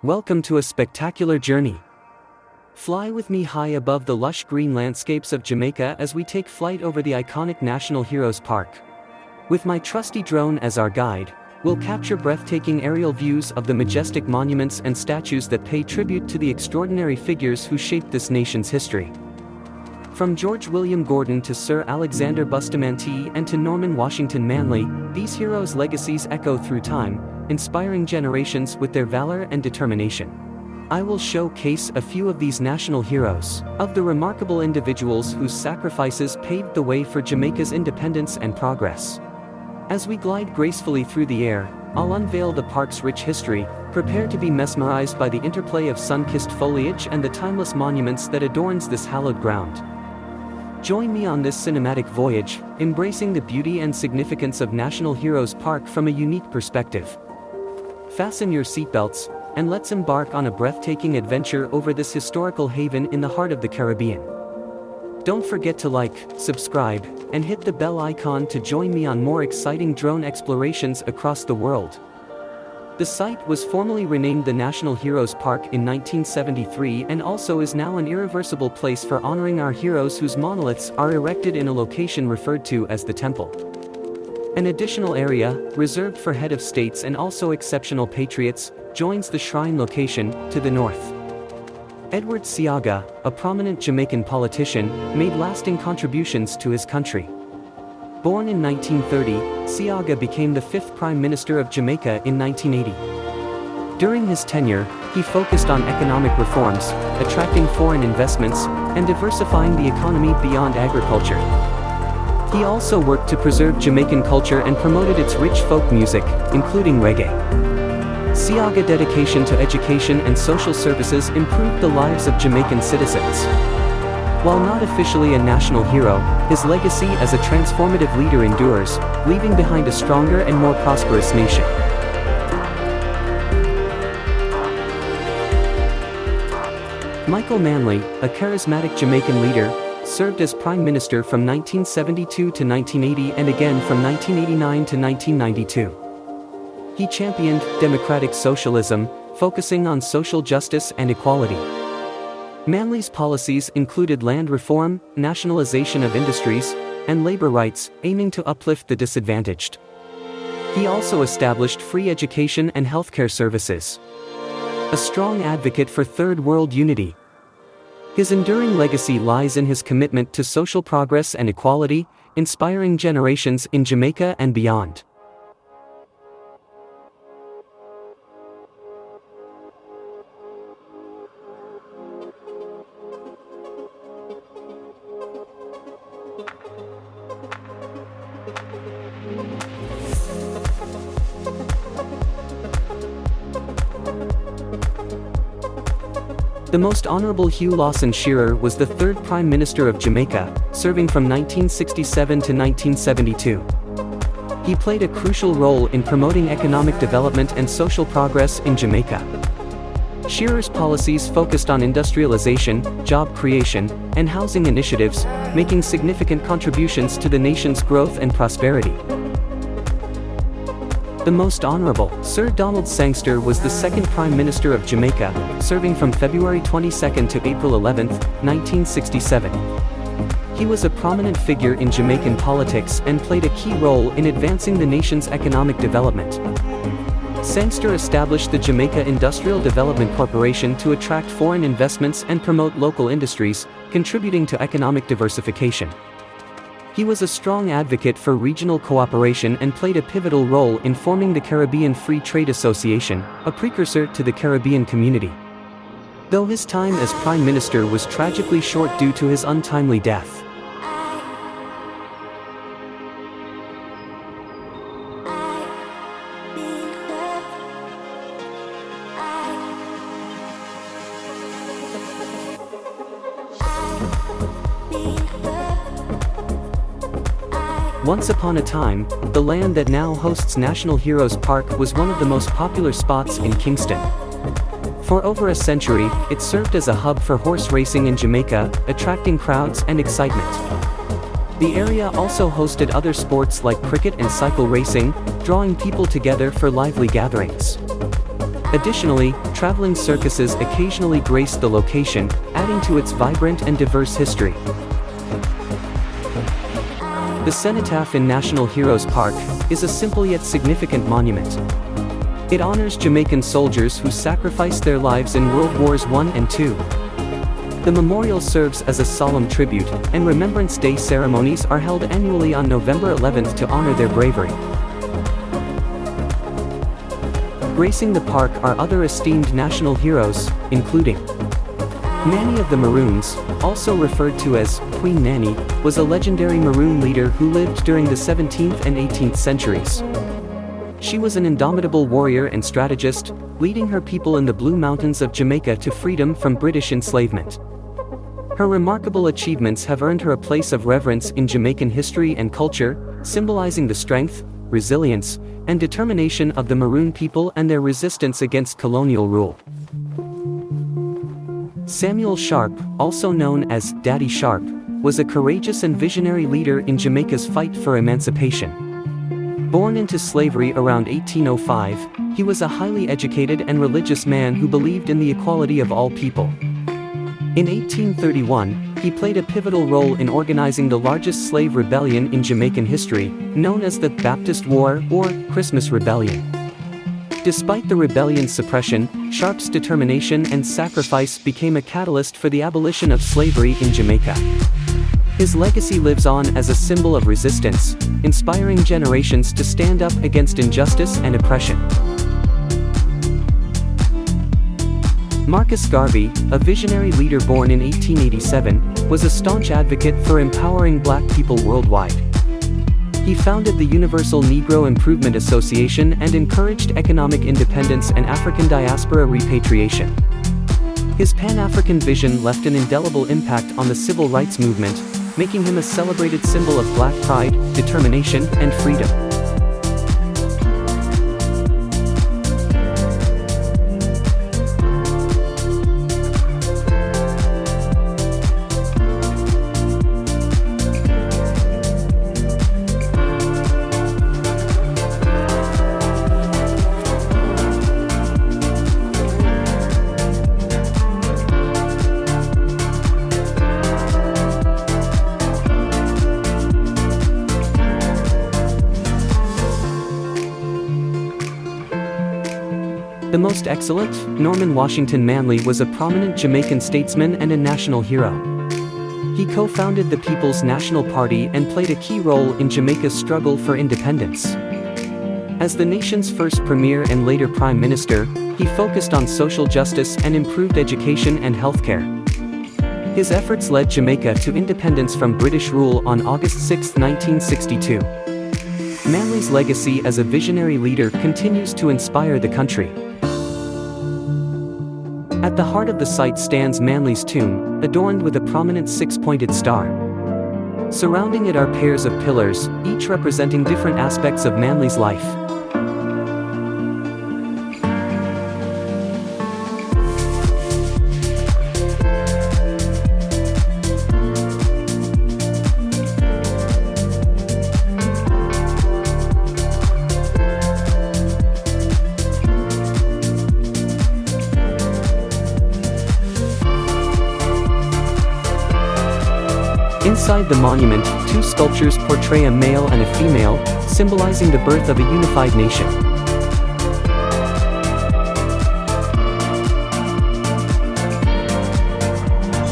Welcome to a spectacular journey. Fly with me high above the lush green landscapes of Jamaica as we take flight over the iconic National Heroes Park. With my trusty drone as our guide, we'll capture breathtaking aerial views of the majestic monuments and statues that pay tribute to the extraordinary figures who shaped this nation's history. From George William Gordon to Sir Alexander Bustamante and to Norman Washington Manley, these heroes' legacies echo through time, inspiring generations with their valor and determination. I will showcase a few of these national heroes, of the remarkable individuals whose sacrifices paved the way for Jamaica's independence and progress. As we glide gracefully through the air, I'll unveil the park's rich history, prepare to be mesmerized by the interplay of sun-kissed foliage and the timeless monuments that adorns this hallowed ground. Join me on this cinematic voyage, embracing the beauty and significance of National Heroes Park from a unique perspective. Fasten your seatbelts, and let's embark on a breathtaking adventure over this historical haven in the heart of the Caribbean. Don't forget to like, subscribe, and hit the bell icon to join me on more exciting drone explorations across the world. The site was formally renamed the National Heroes Park in 1973 and also is now an irreversible place for honoring our heroes whose monoliths are erected in a location referred to as the Temple. An additional area, reserved for head of states and also exceptional patriots, joins the shrine location, to the north. Edward Seaga, a prominent Jamaican politician, made lasting contributions to his country. Born in 1930, Seaga became the 5th Prime Minister of Jamaica in 1980. During his tenure, he focused on economic reforms, attracting foreign investments, and diversifying the economy beyond agriculture. He also worked to preserve Jamaican culture and promoted its rich folk music, including reggae. Seaga's dedication to education and social services improved the lives of Jamaican citizens. While not officially a national hero, his legacy as a transformative leader endures, leaving behind a stronger and more prosperous nation. Michael Manley, a charismatic Jamaican leader, served as Prime Minister from 1972 to 1980 and again from 1989 to 1992. He championed democratic socialism, focusing on social justice and equality. Manley's policies included land reform, nationalization of industries, and labor rights, aiming to uplift the disadvantaged. He also established free education and healthcare services. A strong advocate for Third World unity. His enduring legacy lies in his commitment to social progress and equality, inspiring generations in Jamaica and beyond. The Most Honorable Hugh Lawson Shearer was the 3rd Prime Minister of Jamaica, serving from 1967 to 1972. He played a crucial role in promoting economic development and social progress in Jamaica. Shearer's policies focused on industrialization, job creation, and housing initiatives, making significant contributions to the nation's growth and prosperity. The Most Honorable Sir Donald Sangster was the 2nd Prime Minister of Jamaica, serving from February 22 to April 11, 1967. He was a prominent figure in Jamaican politics and played a key role in advancing the nation's economic development. Sangster established the Jamaica Industrial Development Corporation to attract foreign investments and promote local industries, contributing to economic diversification. He was a strong advocate for regional cooperation and played a pivotal role in forming the Caribbean Free Trade Association, a precursor to the Caribbean Community. Though his time as Prime Minister was tragically short due to his untimely death. Once upon a time, the land that now hosts National Heroes Park was one of the most popular spots in Kingston. For over a century, it served as a hub for horse racing in Jamaica, attracting crowds and excitement. The area also hosted other sports like cricket and cycle racing, drawing people together for lively gatherings. Additionally, traveling circuses occasionally grace the location, adding to its vibrant and diverse history. The Cenotaph in National Heroes Park is a simple yet significant monument. It honors Jamaican soldiers who sacrificed their lives in World Wars I and II. The memorial serves as a solemn tribute, and Remembrance Day ceremonies are held annually on November 11th to honor their bravery. Gracing the park are other esteemed national heroes, including Nanny of the Maroons, also referred to as Queen Nanny, was a legendary Maroon leader who lived during the 17th and 18th centuries. She was an indomitable warrior and strategist, leading her people in the Blue Mountains of Jamaica to freedom from British enslavement. Her remarkable achievements have earned her a place of reverence in Jamaican history and culture, symbolizing the strength, resilience, and determination of the Maroon people and their resistance against colonial rule. Samuel Sharp, also known as Daddy Sharp, was a courageous and visionary leader in Jamaica's fight for emancipation. Born into slavery around 1805, he was a highly educated and religious man who believed in the equality of all people. In 1831, he played a pivotal role in organizing the largest slave rebellion in Jamaican history, known as the Baptist War or Christmas Rebellion. Despite the rebellion's suppression, Sharp's determination and sacrifice became a catalyst for the abolition of slavery in Jamaica. His legacy lives on as a symbol of resistance, inspiring generations to stand up against injustice and oppression. Marcus Garvey, a visionary leader born in 1887, was a staunch advocate for empowering Black people worldwide. He founded the Universal Negro Improvement Association and encouraged economic independence and African diaspora repatriation. His Pan-African vision left an indelible impact on the civil rights movement, making him a celebrated symbol of Black pride, determination, and freedom. The most excellent, Norman Washington Manley was a prominent Jamaican statesman and a national hero. He co-founded the People's National Party and played a key role in Jamaica's struggle for independence. As the nation's first premier and later prime minister, he focused on social justice and improved education and healthcare. His efforts led Jamaica to independence from British rule on August 6, 1962. Manley's legacy as a visionary leader continues to inspire the country. At the heart of the site stands Manley's tomb, adorned with a prominent six-pointed star. Surrounding it are pairs of pillars, each representing different aspects of Manley's life. Inside the monument, two sculptures portray a male and a female, symbolizing the birth of a unified nation.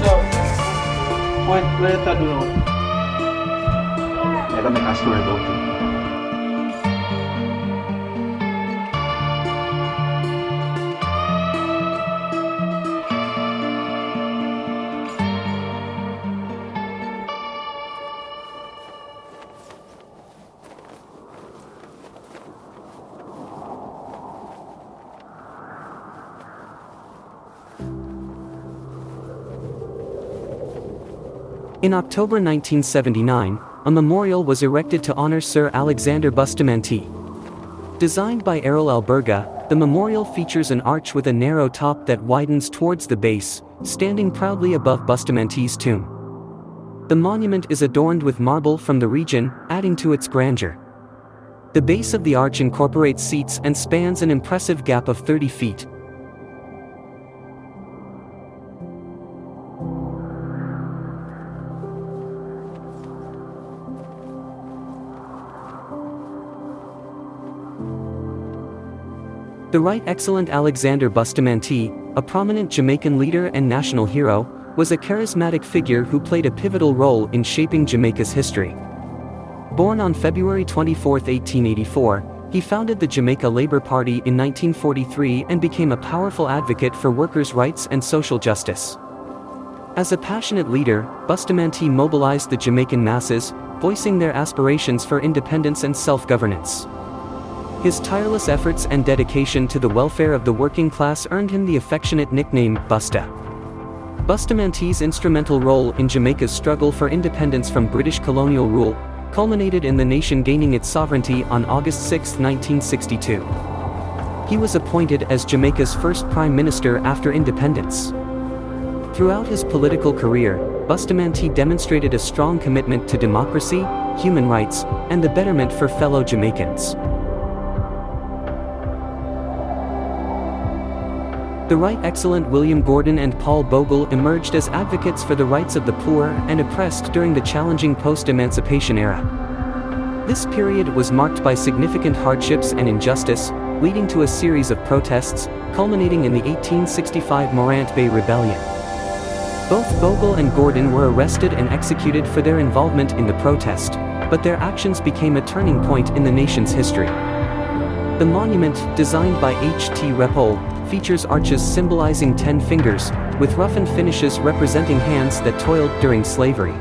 So, what do you do? I don't make a story about it. In October 1979, a memorial was erected to honor Sir Alexander Bustamante. Designed by Errol Alberga, the memorial features an arch with a narrow top that widens towards the base, standing proudly above Bustamante's tomb. The monument is adorned with marble from the region, adding to its grandeur. The base of the arch incorporates seats and spans an impressive gap of 30 feet. The Right Excellent Alexander Bustamante, a prominent Jamaican leader and national hero, was a charismatic figure who played a pivotal role in shaping Jamaica's history. Born on February 24, 1884, he founded the Jamaica Labour Party in 1943 and became a powerful advocate for workers' rights and social justice. As a passionate leader, Bustamante mobilized the Jamaican masses, voicing their aspirations for independence and self-governance. His tireless efforts and dedication to the welfare of the working class earned him the affectionate nickname Busta. Bustamante's instrumental role in Jamaica's struggle for independence from British colonial rule culminated in the nation gaining its sovereignty on August 6, 1962. He was appointed as Jamaica's first prime minister after independence. Throughout his political career, Bustamante demonstrated a strong commitment to democracy, human rights, and the betterment for fellow Jamaicans. The Right Excellent William Gordon and Paul Bogle emerged as advocates for the rights of the poor and oppressed during the challenging post-emancipation era. This period was marked by significant hardships and injustice, leading to a series of protests, culminating in the 1865 Morant Bay Rebellion. Both Bogle and Gordon were arrested and executed for their involvement in the protest, but their actions became a turning point in the nation's history. The monument, designed by H.T. Repole, features arches symbolizing 10 fingers, with roughened finishes representing hands that toiled during slavery.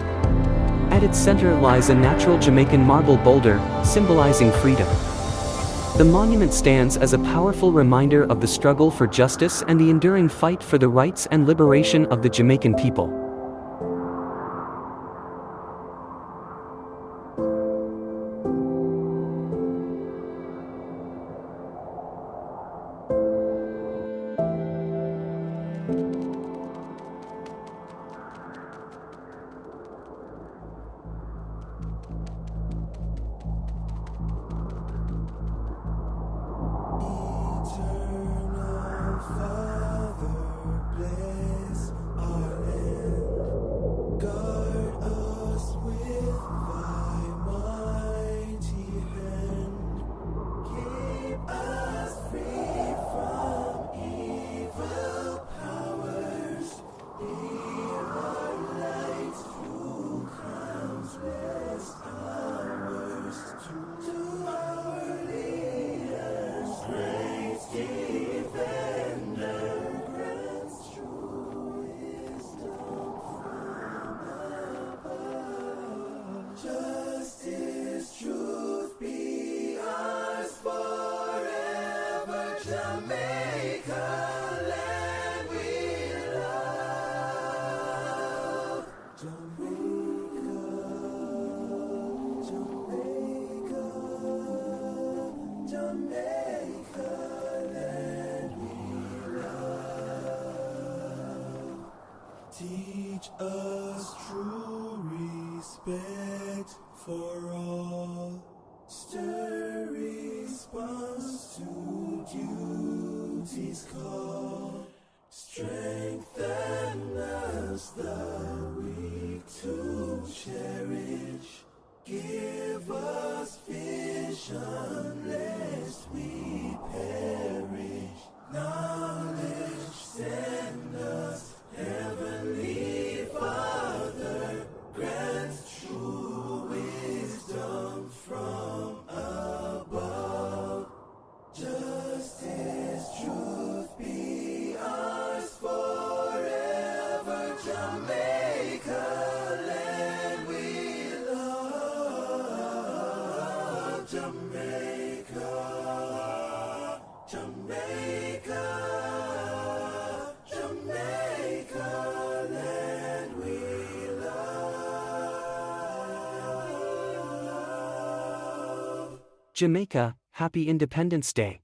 At its center lies a natural Jamaican marble boulder, symbolizing freedom. The monument stands as a powerful reminder of the struggle for justice and the enduring fight for the rights and liberation of the Jamaican people. Teach us true respect for all. Stir response to duty's call. Strengthen us, the weak to cherish. Give us vision lest we perish. Knowledge send us. Heavenly Father, grant true wisdom from above. Justice, truth be ours forever. Jamaica, land we love. Jamaica, Jamaica. Jamaica, Happy Independence Day.